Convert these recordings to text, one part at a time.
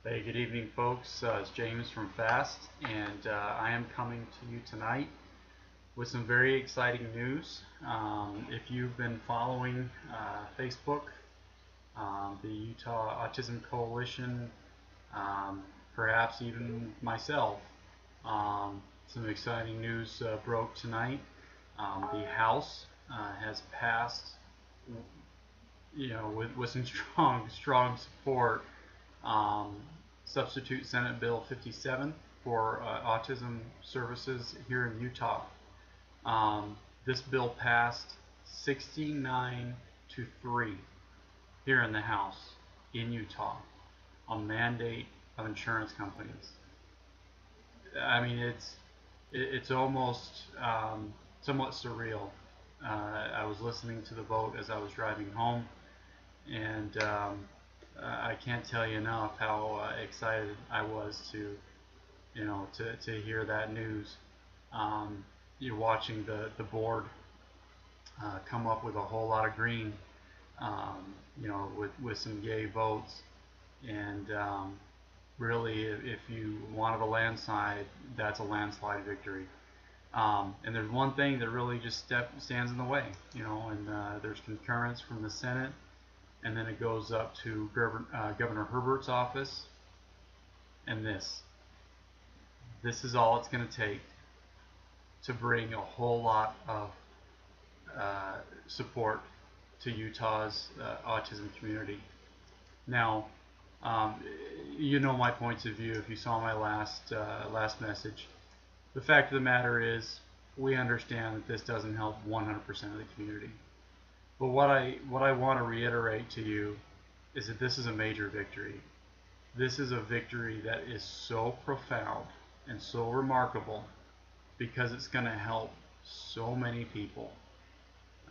Hey, good evening, folks. It's James from FAST, and I am coming to you tonight with some very exciting news. If you've been following Facebook, the Utah Autism Coalition, um, perhaps even myself, some exciting news broke tonight. The House has passed, with some strong support, um, substitute Senate Bill 57 for autism services here in Utah. This bill passed 69-3 here in the House in Utah on mandate of insurance companies. I mean, it's almost somewhat surreal. I was listening to the vote as I was driving home, and I can't tell you enough how excited I was to hear that news. You're watching the board come up with a whole lot of green, with some yay votes, and really, if you wanted a landslide, that's a landslide victory. And there's one thing that really just stands in the way, and there's concurrence from the Senate, and then it goes up to Governor Herbert's office, and this is all it's going to take to bring a whole lot of support to Utah's autism community. Now, you know my points of view if you saw my last message. The fact of the matter is, we understand that this doesn't help 100% of the community. But what I want to reiterate to you is that this is a major victory. This is a victory that is so profound and so remarkable because it's going to help so many people.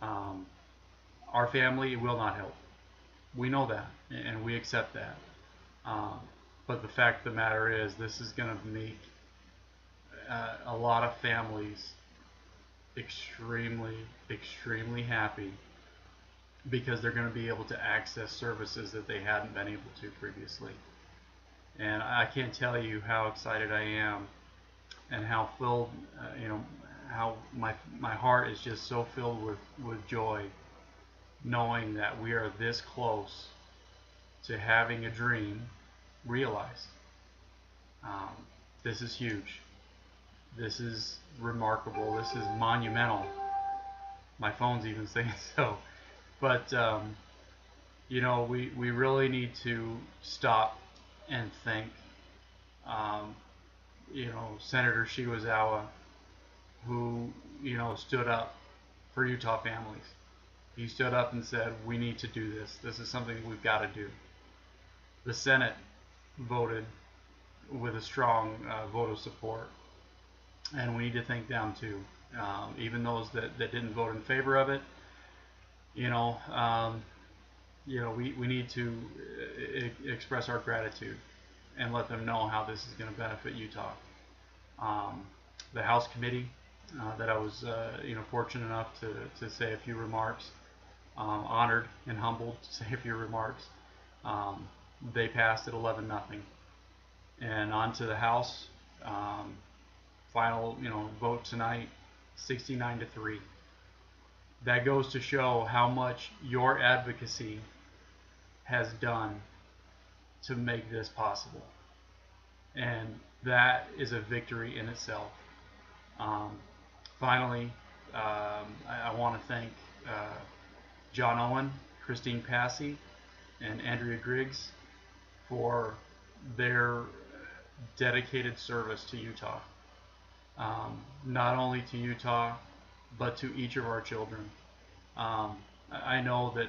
Our family will not help. We know that, and we accept that. But the fact of the matter is, this is going to make a lot of families extremely, extremely happy because they're going to be able to access services that they hadn't been able to previously. And I can't tell you how excited I am and how filled, how my heart is just so filled with joy knowing that we are this close to having a dream realized. This is huge. This is remarkable. This is monumental. My phone's even saying so. But, we really need to stop and think. Senator Shiwazawa, who, stood up for Utah families. He stood up and said, we need to do this. This is something we've got to do. The Senate voted with a strong vote of support. And we need to thank them too. Even those that didn't vote in favor of it, we need to express our gratitude and let them know how this is going to benefit Utah. The House committee that I was fortunate enough to say a few remarks, honored and humbled to say a few remarks, they passed at 11-0. And on to the House, final vote tonight, 69-3. That goes to show how much your advocacy has done to make this possible. And that is a victory in itself. Finally, I want to thank John Owen, Christine Passy, and Andrea Griggs for their dedicated service to Utah. Not only to Utah, but to each of our children. I know that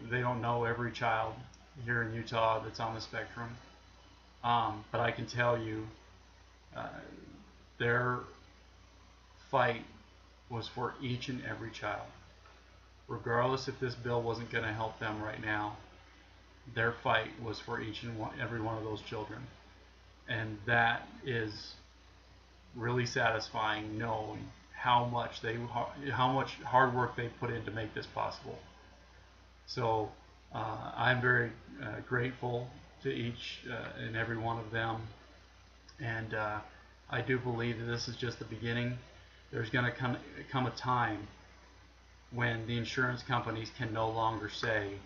they don't know every child here in Utah that's on the spectrum, but I can tell you their fight was for each and every child. Regardless if this bill wasn't going to help them right now, their fight was for each and every one of those children. And that is really satisfying, knowing how much hard work they put in to make this possible. So I'm very grateful to each and every one of them. And I do believe that this is just the beginning. There's going to come a time when the insurance companies can no longer say,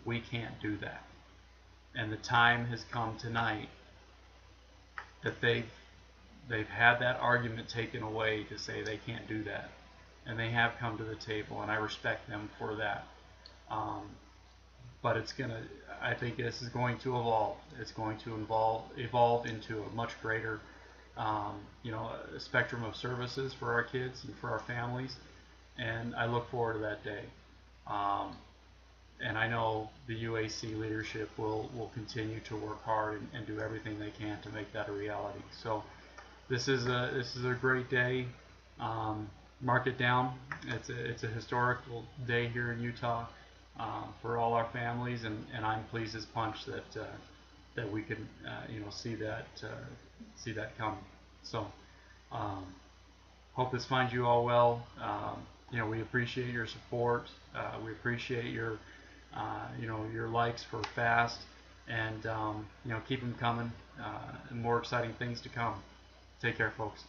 we can't do that. And the time has come tonight that they've had that argument taken away to say they can't do that. And they have come to the table, and I respect them for that. But I think this is going to evolve. It's going to evolve into a much greater, a spectrum of services for our kids and for our families. And I look forward to that day. And I know the UAC leadership will continue to work hard and do everything they can to make that a reality. So this is a great day. Mark it down. It's a historical day here in Utah for all our families, and I'm pleased as punch that we can see that come. So hope this finds you all well. We appreciate your support. We appreciate your your likes for FAST, and keep them coming. And more exciting things to come. Take care, folks.